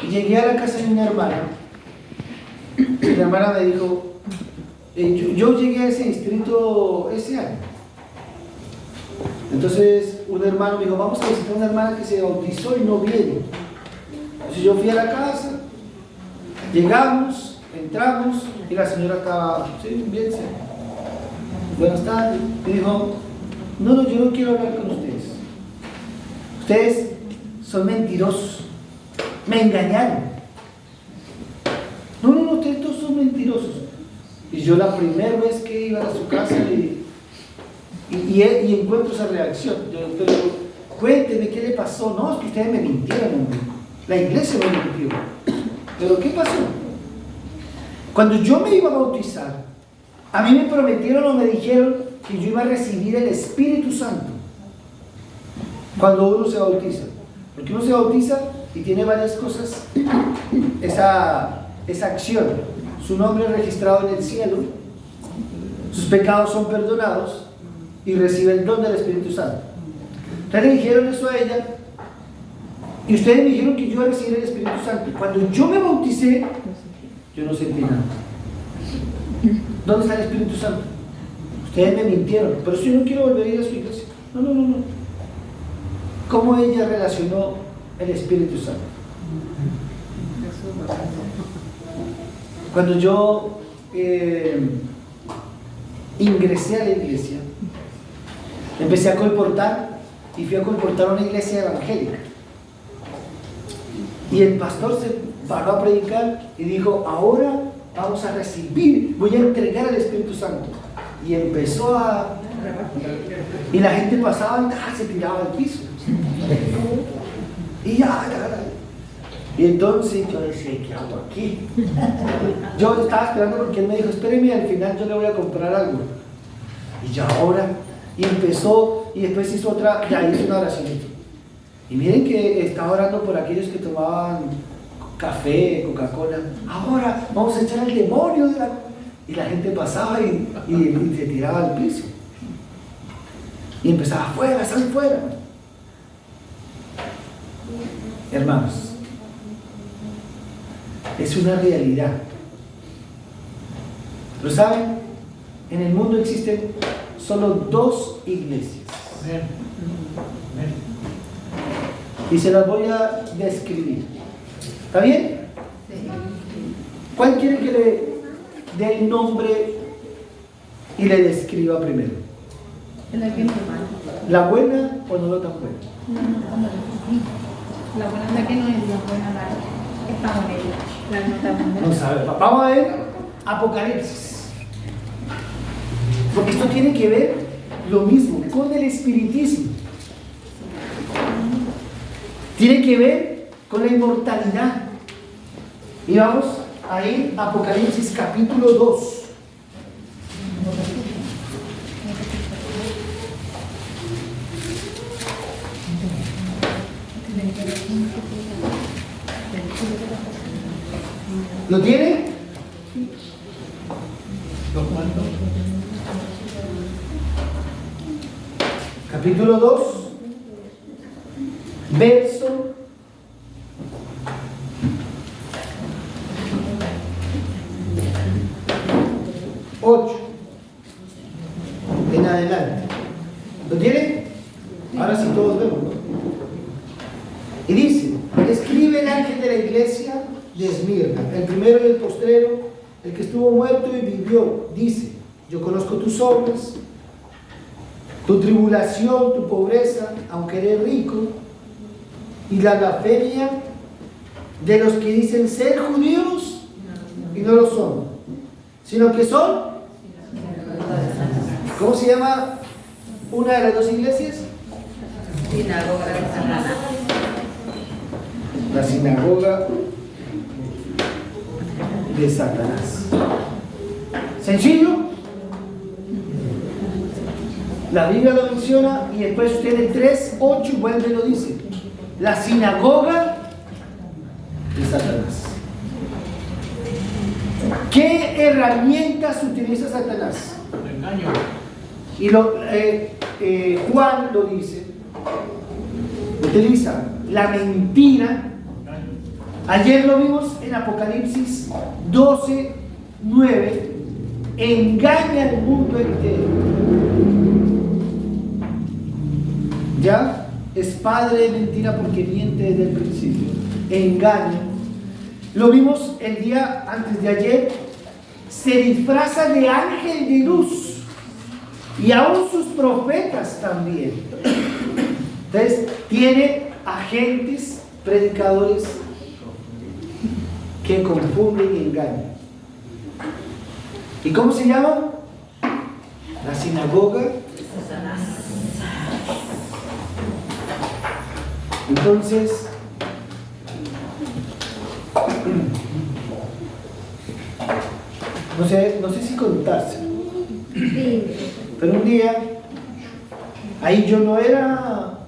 Y llegué a la casa de una hermana. Y la hermana me dijo, yo llegué a ese distrito ese año. Entonces un hermano me dijo, vamos a visitar a una hermana que se bautizó y no viene. Entonces yo fui a la casa, llegamos, entramos y la señora estaba, sí, bien, sí. Buenas tardes. Me dijo, no, yo no quiero hablar con ustedes. Ustedes son mentirosos. Me engañaron. No, ustedes todos son mentirosos. Y yo la primera vez que iba a su casa y encuentro esa reacción. Yo digo, cuénteme qué le pasó. No, es que ustedes me mintieron. La iglesia me mintió. ¿Pero qué pasó? Cuando yo me iba a bautizar, a mí me prometieron o me dijeron que yo iba a recibir el Espíritu Santo cuando uno se bautiza. Porque uno se bautiza y tiene varias cosas, esa acción. Su nombre es registrado en el cielo, sus pecados son perdonados y recibe el don del Espíritu Santo. Entonces le dijeron eso a ella y ustedes me dijeron que yo iba a recibir el Espíritu Santo. Cuando yo me bauticé, yo no sentí nada. ¿Dónde está el Espíritu Santo? Ustedes me mintieron, pero si yo no quiero volver a ir a su iglesia. No. ¿Cómo ella relacionó el Espíritu Santo? Cuando yo ingresé a la iglesia, empecé a colportar y fui a colportar a una iglesia evangélica. Y el pastor se paró a predicar y dijo, ahora vamos a recibir, voy a entregar al Espíritu Santo. Y empezó a... Y la gente pasaba y se tiraba al piso. Y y entonces yo decía, ¿qué hago aquí? Yo estaba esperando porque él me dijo, espéreme, al final yo le voy a comprar algo. Y ya ahora, y empezó, y después hizo otra, ya hizo una oración. Y miren que estaba orando por aquellos que tomaban café, Coca-Cola. Ahora vamos a echar al demonio de la... Y la gente pasaba y se tiraba al piso. Y empezaba, afuera, sal fuera. Hermanos, es una realidad. Pero ¿saben? En el mundo existen solo 2 iglesias. Y se las voy a describir. ¿Está bien? ¿Cuál quiere que le dé el nombre y le describa primero? ¿La buena o no tan buena? La buena es la que no es la buena, está con ella. La no está buena. No sabe. Vamos a ver Apocalipsis. Porque esto tiene que ver lo mismo con el espiritismo. Tiene que ver con la inmortalidad. Y vamos a ir a Apocalipsis capítulo 2. ¿Lo tiene? Capítulo 2, verso 8 en adelante. ¿Lo tiene? Ahora sí todos vemos, ¿no? Y dice, escribe el ángel de la iglesia de Esmirna, el primero y el postrero, el que estuvo muerto y vivió, dice, yo conozco tus obras, tu tribulación, tu pobreza, aunque eres rico, y la blasfemia de los que dicen ser judíos y no lo son, sino que son, ¿cómo se llama una de las 2 iglesias? Sinagoga de Satanás. La sinagoga de Satanás. ¿Sencillo? La Biblia lo menciona y después usted en el 3:8 vuelve y lo dice. La sinagoga de Satanás. ¿Qué herramientas utiliza Satanás? Engaño. Y Juan lo dice. Utiliza la mentira Ayer lo vimos en Apocalipsis 12:9. Engaña al mundo entero. Ya es padre de mentira porque miente desde el principio. Engaña. Lo vimos el día antes de ayer. Se disfraza de ángel de luz. Y aún sus profetas también. Entonces, tiene agentes, predicadores que confunden y engañan. ¿Y cómo se llama? La sinagoga de Satanás. Entonces, no sé si contárselo, pero un día, ahí yo no era,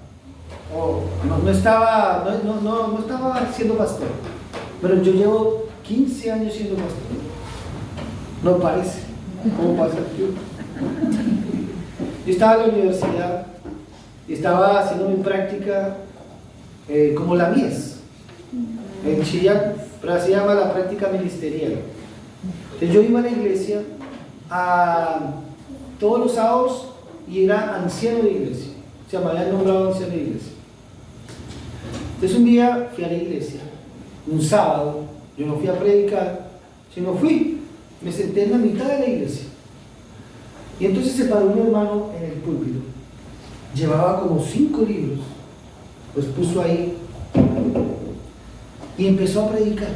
no estaba siendo pastor, pero yo llevo 15 años siendo pastor. No parece, ¿cómo pasa el tiempo? Yo estaba en la universidad y estaba haciendo mi práctica como la mies en Chillán, pero se llama la práctica ministerial. Entonces yo iba a la iglesia todos los sábados y era anciano de iglesia, o sea, me habían nombrado anciano de iglesia. Entonces un día fui a la iglesia, un sábado, yo no fui a predicar, sino me senté en la mitad de la iglesia. Y entonces se paró un hermano en el púlpito. Llevaba como 5 libros. Los puso ahí. Y empezó a predicar.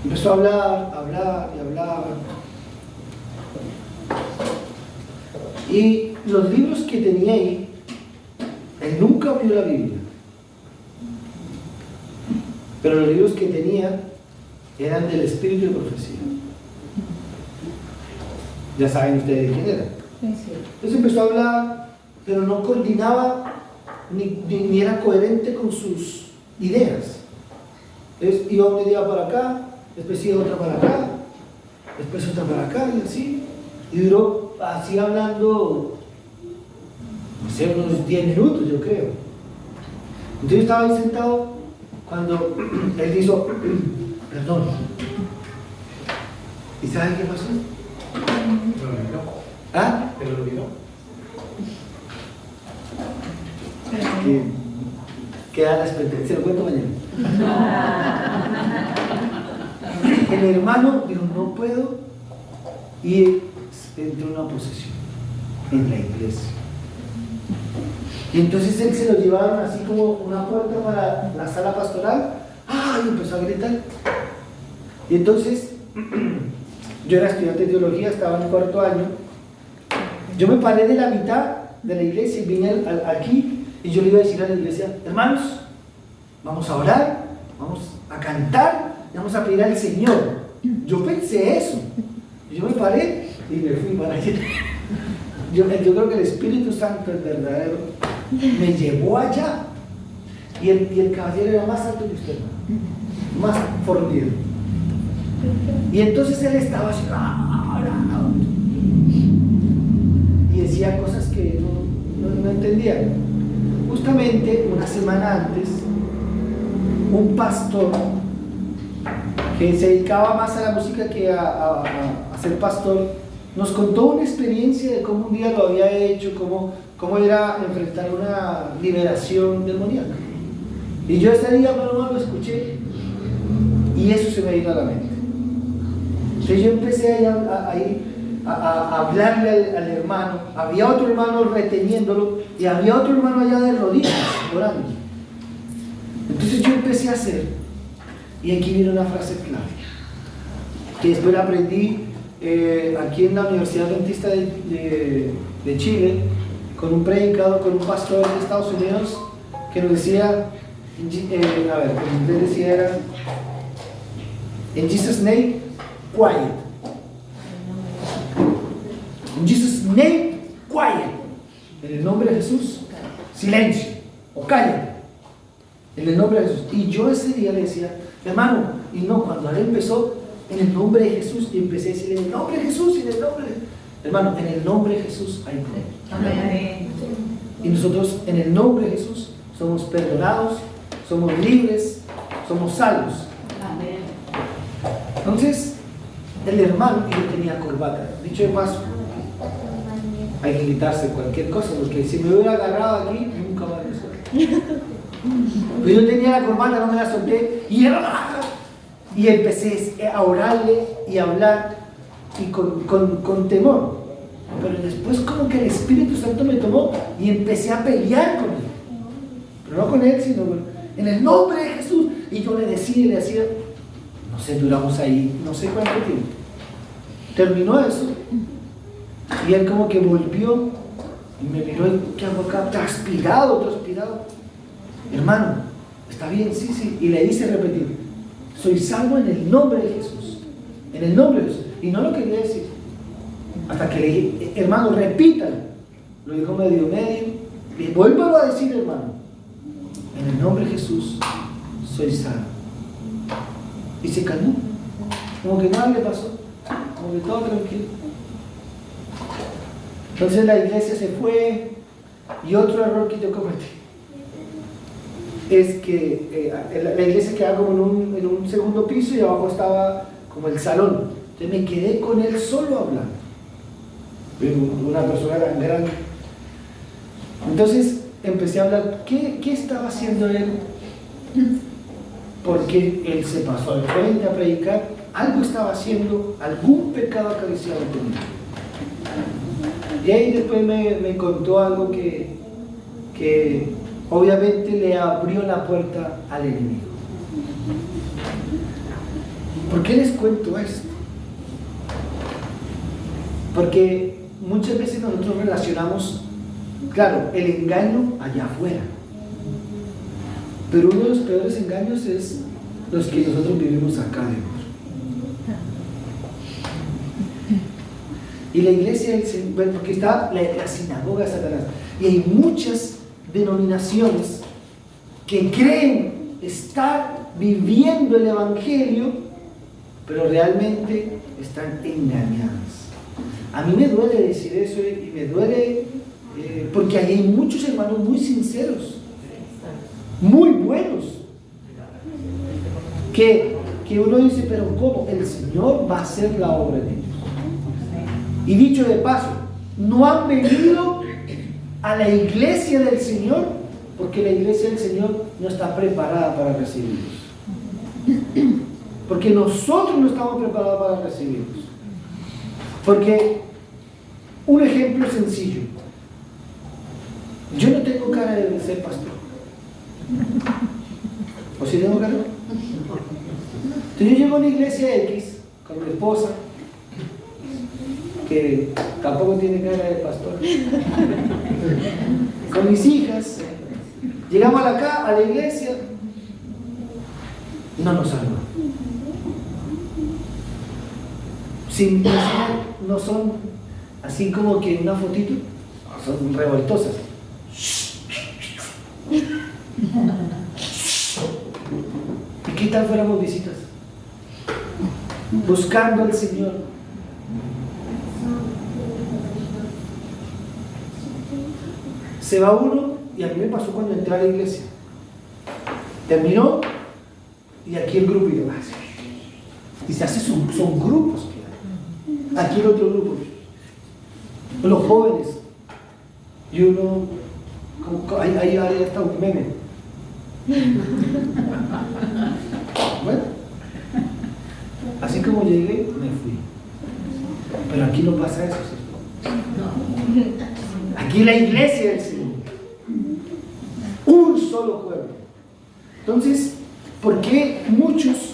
Empezó a hablar. Y los libros que tenía ahí, él nunca abrió la Biblia. Pero los libros que tenía eran del espíritu de profecía. Ya saben ustedes quién era. Entonces empezó a hablar, pero no coordinaba ni era coherente con sus ideas. Entonces iba una idea para acá, después iba otra para acá, después otra para acá y así. Y duró así hablando, no sé, unos 10 minutos yo creo. Entonces yo estaba ahí sentado cuando él hizo perdón. ¿Y saben qué pasó? Pero lo olvidó. ¿Ah? Pero lo olvidó. Queda la expectativa. Se lo cuento mañana. El hermano dijo, no puedo. Y entró en una posesión en la iglesia. Y entonces él se lo llevaron así como una puerta para la sala pastoral. Y empezó a gritar. Y entonces yo era estudiante de teología, estaba en el 4º año. Yo me paré de la mitad de la iglesia y vine aquí y yo le iba a decir a la iglesia, hermanos, vamos a orar, vamos a cantar y vamos a pedir al Señor. Yo pensé eso. Yo me paré y me fui para allá. Yo creo que el Espíritu Santo, el verdadero, me llevó allá. Y el caballero era más alto que usted, más fornido. Y entonces él estaba así, y decía cosas que no entendía. Justamente una semana antes, un pastor que se dedicaba más a la música que a ser pastor, nos contó una experiencia de cómo un día lo había hecho, cómo era enfrentar una liberación demoníaca. Y yo ese día lo escuché y eso se me vino a la mente. Entonces yo empecé a hablarle al hermano. Había otro hermano reteniéndolo y había otro hermano allá de rodillas orando. Entonces yo empecé a hacer, y aquí viene una frase clave que después la aprendí aquí en la Universidad Adventista de Chile, con un predicador, con un pastor de Estados Unidos que nos decía, en inglés decía era, in Jesus' name, quiet. In Jesus' name, quiet. En el nombre de Jesús, silencio o cállate. En el nombre de Jesús. Y yo ese día le decía, hermano, y no, cuando él empezó, en el nombre de Jesús, y empecé a decirle, en el nombre de Jesús, en el nombre de... Hermano, en el nombre de Jesús hay poder. Amén. Y nosotros, en el nombre de Jesús, somos perdonados, somos libres, somos salvos. Amén. Entonces, el hermano, yo tenía corbata. Dicho de paso, hay que quitarse cualquier cosa, porque si me hubiera agarrado aquí, nunca más me suelto. Pero yo tenía la corbata, no me la solté, y empecé a orarle y a hablar y con temor. Pero después como que el Espíritu Santo me tomó y empecé a pelear con él. Pero no con él, sino en el nombre de Jesús. Y yo le decía y le hacía, no sé, duramos ahí, no sé cuánto tiempo. Terminó eso. Y él como que volvió y me miró y ¿qué hago acá? Transpirado. Hermano, ¿está bien? Sí. Y le hice repetir, soy salvo en el nombre de Jesús. En el nombre de Jesús. Y no lo quería decir. Hasta que le dije, hermano, repítalo. Lo dijo medio. Y vuélvalo a decir, hermano. En el nombre de Jesús, soy salvo. Y se calmó. Como que nada le pasó. Como que todo tranquilo. Entonces la iglesia se fue. Y otro error que yo cometí es que la iglesia quedaba como en un segundo piso y abajo estaba como el salón. Entonces me quedé con él solo hablando. Una persona tan grande. Entonces empecé a hablar. ¿Qué estaba haciendo él? Porque él se pasó al frente a predicar. Algo estaba haciendo, algún pecado acariciado conmigo. Y ahí después me contó algo que obviamente le abrió la puerta al enemigo. ¿Por qué les cuento esto? Porque muchas veces nosotros relacionamos, claro, el engaño allá afuera. Pero uno de los peores engaños es los que nosotros vivimos acá dentro. Y la iglesia, porque está la sinagoga de Satanás. Y hay muchas denominaciones que creen estar viviendo el evangelio, pero realmente están engañadas. A mí me duele decir eso y me duele porque hay muchos hermanos muy sinceros, muy buenos, que uno dice, pero ¿cómo? El Señor va a hacer la obra en ellos. Y dicho de paso, no han venido a la iglesia del Señor porque la iglesia del Señor no está preparada para recibirlos. Porque nosotros no estamos preparados para recibirlos. Porque, un ejemplo sencillo, yo no tengo cara de ser pastor. ¿O si tengo cara? Entonces yo llego a una iglesia X con mi esposa, que tampoco tiene cara de pastor, con mis hijas, llegamos acá a la iglesia, no nos salva. Sin no son así como que una fotito, son revoltosas. ¿Y qué tal fuéramos visitas? Buscando al Señor. Se va uno, y a mí me pasó cuando entré a la iglesia. Terminó, y aquí el grupo, y se hace, son grupos. Aquí el otro grupo, los jóvenes, y uno, ahí está un meme. Bueno, así como llegué, me fui. Pero aquí no pasa eso, ¿cierto? Aquí la iglesia del Señor, un solo cuerpo. Entonces, ¿por qué muchos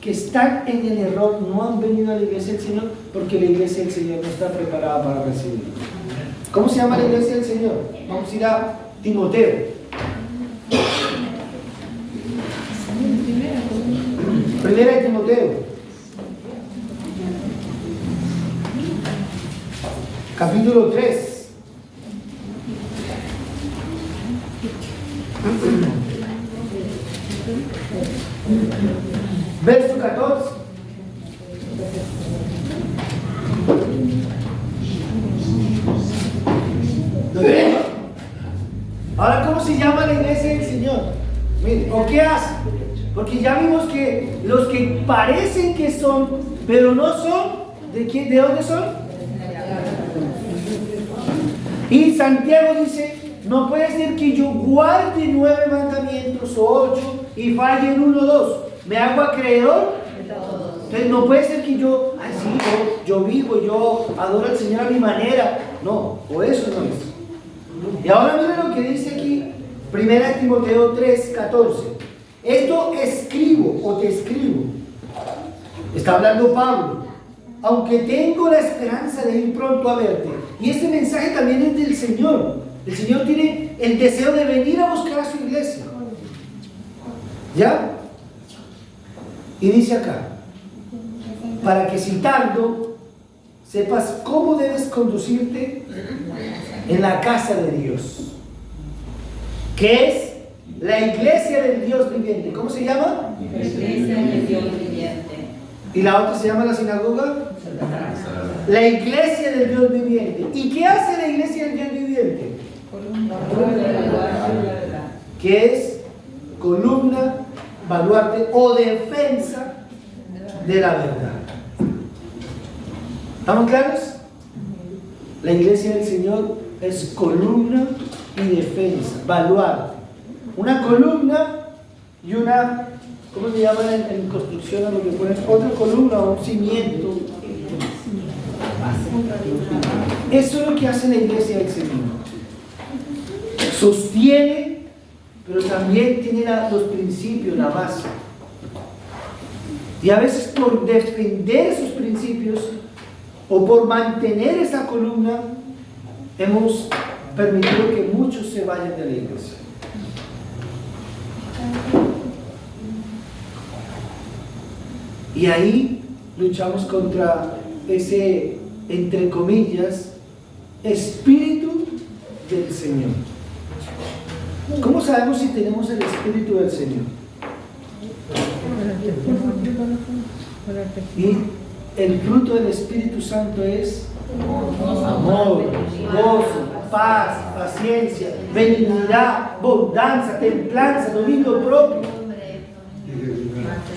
que están en el error no han venido a la iglesia del Señor? Porque la iglesia del Señor no está preparada para recibirlo. ¿Cómo se llama la iglesia del Señor? Vamos a ir a Timoteo. Primera de Timoteo, capítulo 3. Verso 14. Ahora, ¿cómo se llama la iglesia del Señor? Mire, ¿o qué hacen? Porque ya vimos que los que parecen que son, pero no son, ¿de dónde son? Y Santiago dice, no puede ser que yo guarde 9 mandamientos o 8 y falle en 1 o 2. ¿Me hago acreedor? Entonces no puede ser que yo, ay sí, yo vivo, yo adoro al Señor a mi manera. No, o eso no es. Y ahora miren lo que dice aquí, 1 Timoteo 3:14. Esto escribo o te escribo. Está hablando Pablo. Aunque tengo la esperanza de ir pronto a verte. Y este mensaje también es del Señor. El Señor tiene el deseo de venir a buscar a su iglesia. ¿Ya? Y dice acá, para que citando, sepas cómo debes conducirte en la casa de Dios, que es la iglesia del Dios viviente. ¿Cómo se llama? Iglesia del Dios viviente. ¿Y la otra se llama la sinagoga? La iglesia del Dios viviente. ¿Y qué hace la iglesia del Dios viviente? Que es columna, baluarte o defensa de la verdad. ¿Estamos claros? La iglesia del Señor es columna y defensa, baluarte. Una columna y una, ¿cómo se llama en construcción a lo que ponen? Otra columna o un cimiento. Eso es lo que hace la iglesia del Señor. Sostiene, pero también tiene los principios, la base. Y a veces por defender esos principios o por mantener esa columna, hemos permitido que muchos se vayan de la iglesia. Y ahí luchamos contra ese, entre comillas, espíritu del Señor. ¿Cómo sabemos si tenemos el espíritu del Señor? Y el fruto del Espíritu Santo es amor, gozo, paz, paciencia, benignidad, bondanza, templanza, dominio propio.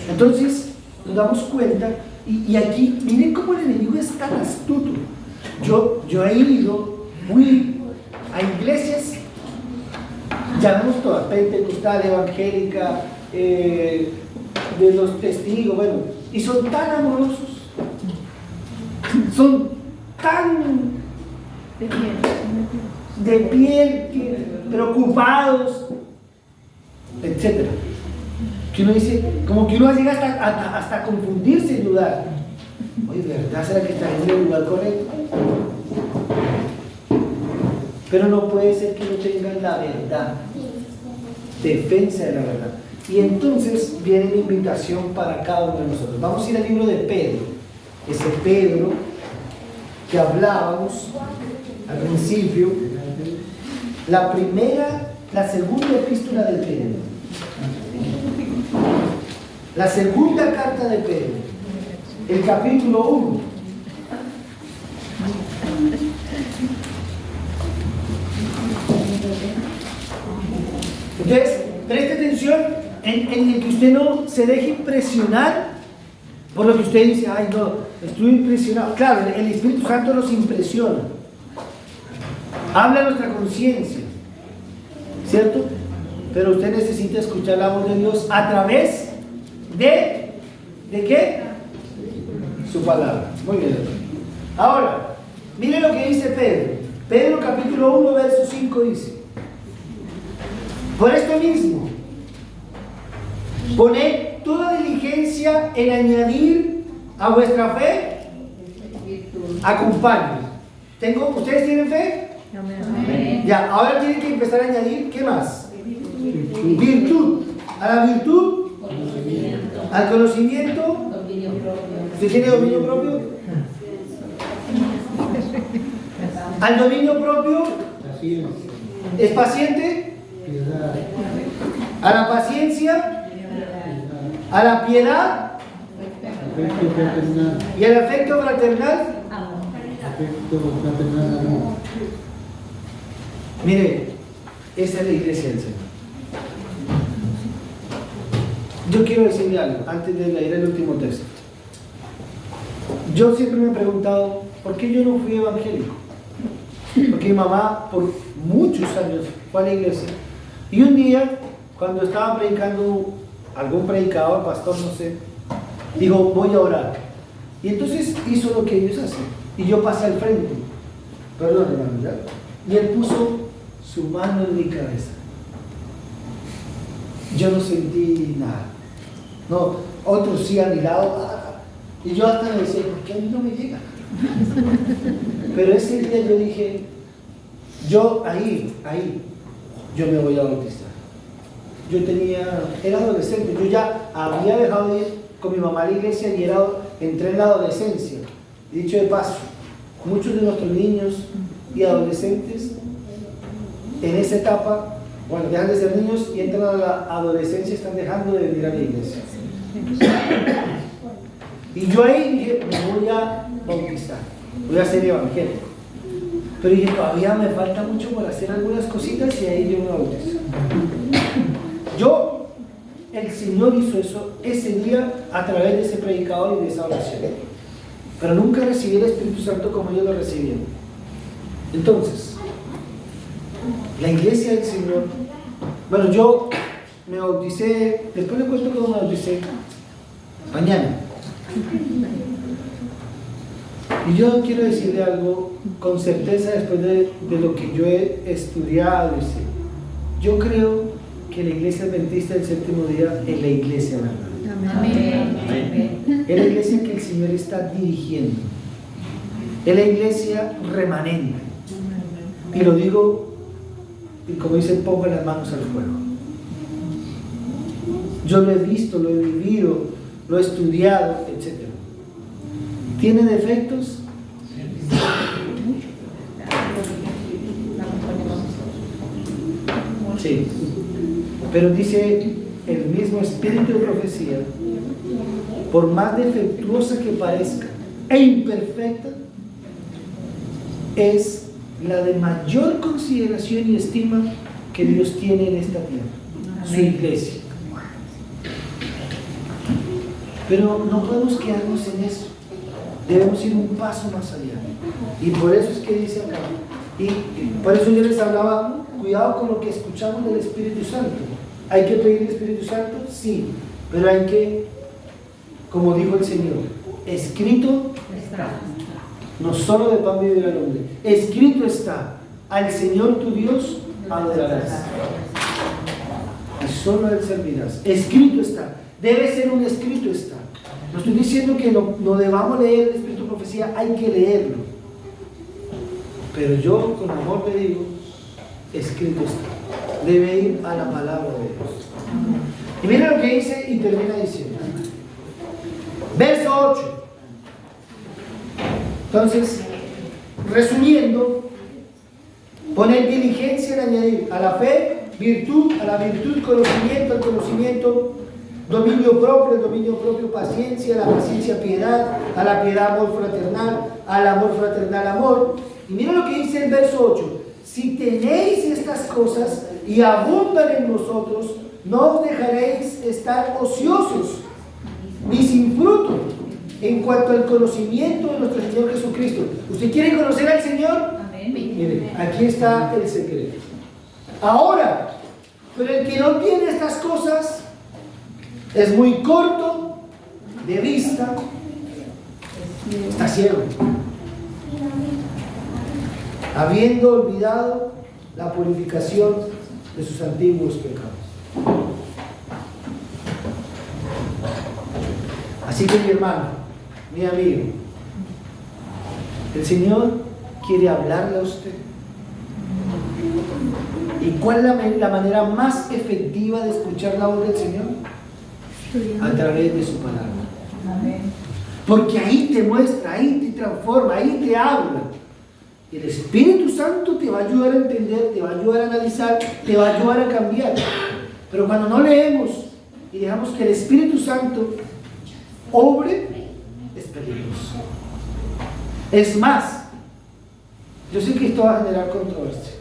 Entonces nos damos cuenta, y aquí miren cómo el enemigo es tan astuto. Yo he ido a iglesias, llamamos todas, pentecostal, evangélica, de los testigos, bueno, y son tan amorosos, son tan de piel, preocupados, etc. Que uno dice, como que uno llega hasta confundirse y dudar. Oye, ¿verdad? ¿Será que está en el lugar correcto? Pero no puede ser que no tengan la verdad, defensa de la verdad. Y entonces viene la invitación para cada uno de nosotros. Vamos a ir al libro de Pedro, ese Pedro que hablábamos al principio, la segunda epístola de Pedro, la segunda carta de Pedro, el capítulo 1. Entonces, preste atención en el que usted no se deje impresionar por lo que usted dice. Ay, no, estoy impresionado. Claro, el Espíritu Santo nos impresiona, habla a nuestra conciencia, ¿cierto? Pero usted necesita escuchar la voz de Dios a través ¿de qué? Su palabra. Muy bien. Ahora, mire lo que dice Pedro. Pedro capítulo 1, verso 5 dice: por esto mismo, poned toda diligencia en añadir a vuestra fe acompañe. ¿Ustedes tienen fe? Amén. Ya, ahora tienen que empezar a añadir, ¿qué más? Virtud. A la virtud, al conocimiento. ¿Usted tiene dominio propio? Al dominio propio, ¿es paciente? A la paciencia, a la piedad y al afecto fraternal. Mire, esa es la iglesia del Señor. Yo quiero decirle algo antes de leer el último texto. Yo siempre me he preguntado, ¿por qué yo no fui evangélico? Porque mi mamá por muchos años fue a la iglesia y un día, cuando estaba predicando algún predicador, pastor, no sé, dijo, voy a orar. Y entonces hizo lo que ellos hacen y yo pasé al frente, perdón hermano, ¿ya? Y él puso su mano en mi cabeza. Yo no sentí nada. No, otros sí a mi lado. Y yo hasta me decía, ¿por qué a mí no me llega? Pero ese día yo dije, yo ahí, yo me voy a bautizar. Era adolescente, yo ya había dejado de ir con mi mamá a la iglesia y entré en la adolescencia. Y dicho de paso, muchos de nuestros niños y adolescentes en esa etapa, bueno, dejan de ser niños y entran a la adolescencia y están dejando de venir a la iglesia. Y yo ahí dije, me voy a bautizar, voy a ser evangélico. Pero dije, todavía me falta mucho por hacer algunas cositas y ahí yo me bautizo. El Señor hizo eso ese día a través de ese predicador y de esa oración. Pero nunca recibí el Espíritu Santo como ellos lo recibieron. Entonces, la iglesia del Señor, bueno, yo me bauticé, después le cuento cómo me bauticé, mañana. Y yo quiero decirle algo con certeza después de lo que yo he estudiado. Yo creo que la iglesia adventista del séptimo día es la iglesia verdadera. Amén. Es la iglesia que el Señor está dirigiendo. Es la iglesia remanente. Y lo digo, y como dice, pongo las manos al fuego. Yo lo he visto, lo he vivido, lo he estudiado, etc. ¿Tiene defectos? Sí. Pero dice el mismo espíritu de profecía, por más defectuosa que parezca e imperfecta, es la de mayor consideración y estima que Dios tiene en esta tierra, su iglesia. Pero no podemos quedarnos en eso, debemos ir un paso más allá. Y por eso es que dice acá, y por eso yo les hablaba, cuidado con lo que escuchamos del Espíritu Santo. ¿Hay que pedir el Espíritu Santo? Sí, pero hay que, como dijo el Señor, escrito está. No solo de pan vivirá el hombre, escrito está, al Señor tu Dios adorarás y solo a Él servirás. Escrito está, debe ser un escrito está. No estoy diciendo que no debamos leer el Espíritu de profecía, hay que leerlo, pero yo con amor te digo, escrito está, debe ir a la palabra de Dios. Y mira lo que dice y termina diciendo, verso 8. Entonces, resumiendo, poner diligencia en añadir a la fe virtud, a la virtud conocimiento, al conocimiento dominio propio, el dominio propio paciencia, a la paciencia piedad, a la piedad amor fraternal, al amor fraternal amor. Y mira lo que dice el verso 8, si tenéis estas cosas y abundan en vosotros, no os dejaréis estar ociosos ni sin fruto en cuanto al conocimiento de nuestro Señor Jesucristo. ¿Usted quiere conocer al Señor? Amén. Mire, aquí está el secreto. Ahora, pero el que no tiene estas cosas es muy corto de vista, está ciego, habiendo olvidado la purificación de sus antiguos pecados. Así que mi hermano, mi amigo, el Señor quiere hablarle a usted. ¿Y cuál es la manera más efectiva de escuchar la voz del Señor? A través de su palabra. Porque ahí te muestra, ahí te transforma, ahí te habla. Y el Espíritu Santo te va a ayudar a entender, te va a ayudar a analizar, te va a ayudar a cambiar. Pero cuando no leemos y dejamos que el Espíritu Santo obre, es peligroso. Es más, yo sé que esto va a generar controversia,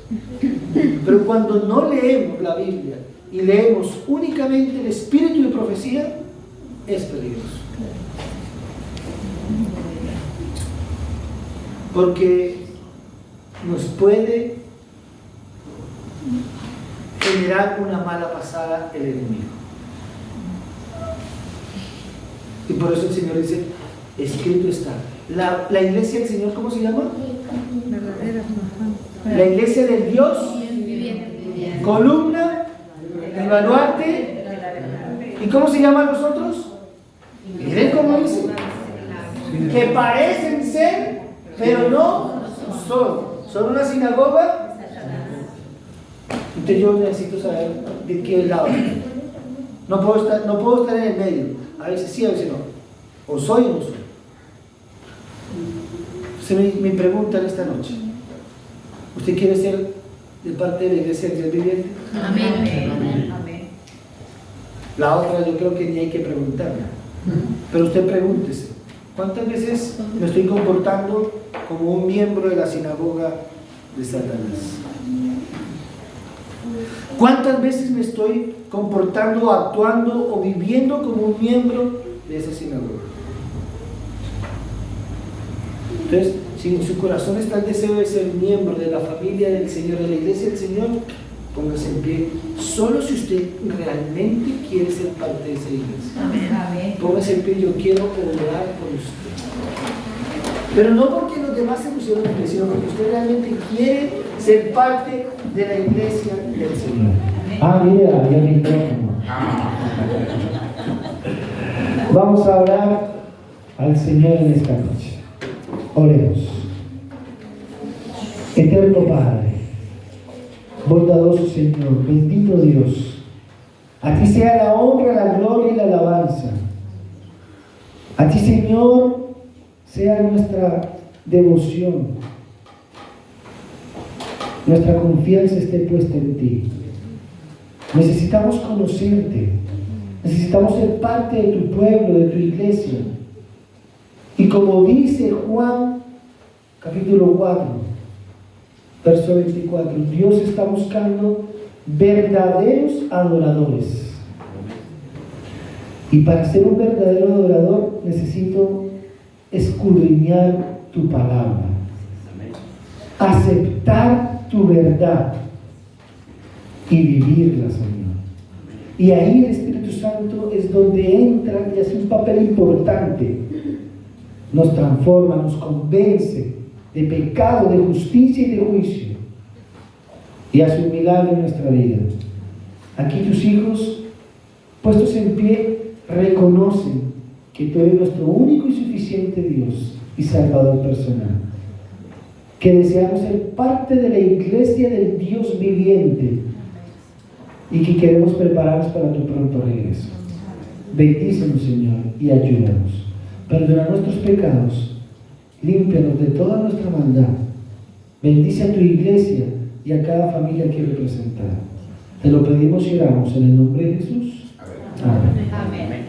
pero cuando no leemos la Biblia y leemos únicamente el espíritu de profecía, es peligroso. Porque nos puede generar una mala pasada el enemigo. Y por eso el Señor dice, escrito está. La iglesia del Señor, ¿cómo se llama? La iglesia del Dios, columna, el baluarte. ¿Y cómo se llaman los otros? Miren cómo dice. Que parecen ser, pero no son. Son una sinagoga. Entonces yo necesito saber de qué lado. No puedo estar en el medio. A veces sí, a veces no. O soy o no soy. Entonces mi pregunta en esta noche. ¿Usted quiere ser de parte de la iglesia del Dios viviente? Amén. La otra yo creo que ni hay que preguntarla. Pero usted pregúntese, ¿cuántas veces me estoy comportando como un miembro de la sinagoga de Satanás? ¿Cuántas veces me estoy comportando, actuando o viviendo como un miembro de esa sinagoga? Entonces, si en su corazón está el deseo de ser miembro de la familia del Señor, de la iglesia del Señor, póngase en pie. Solo si usted realmente quiere ser parte de esa iglesia. Amén. Póngase en pie, yo quiero orar por usted. Pero no porque los demás se pusieron en pie, sino porque usted realmente quiere ser parte de la iglesia del Señor. Ah, mira, había micrófono. Vamos a orar al Señor en esta noche. Oremos. Eterno Padre, bondadoso Señor, bendito Dios, a ti sea la honra, la gloria y la alabanza. A ti, Señor, sea nuestra devoción, nuestra confianza esté puesta en ti. Necesitamos conocerte, necesitamos ser parte de tu pueblo, de tu iglesia. Y como dice Juan, capítulo 4, verso 24, Dios está buscando verdaderos adoradores. Y para ser un verdadero adorador necesito escudriñar tu palabra, aceptar tu verdad y vivirla, Señor. Y ahí el Espíritu Santo es donde entra y hace un papel importante. Nos transforma, nos convence de pecado, de justicia y de juicio, y hace un milagro en nuestra vida. Aquí tus hijos, puestos en pie, reconocen que tú eres nuestro único y suficiente Dios y Salvador personal, que deseamos ser parte de la iglesia del Dios viviente y que queremos prepararnos para tu pronto regreso. Bendícenos, Señor, y ayúdanos. Perdona nuestros pecados, límpianos de toda nuestra maldad. Bendice a tu iglesia y a cada familia que representa. Te lo pedimos y oramos en el nombre de Jesús. Amén. Amén.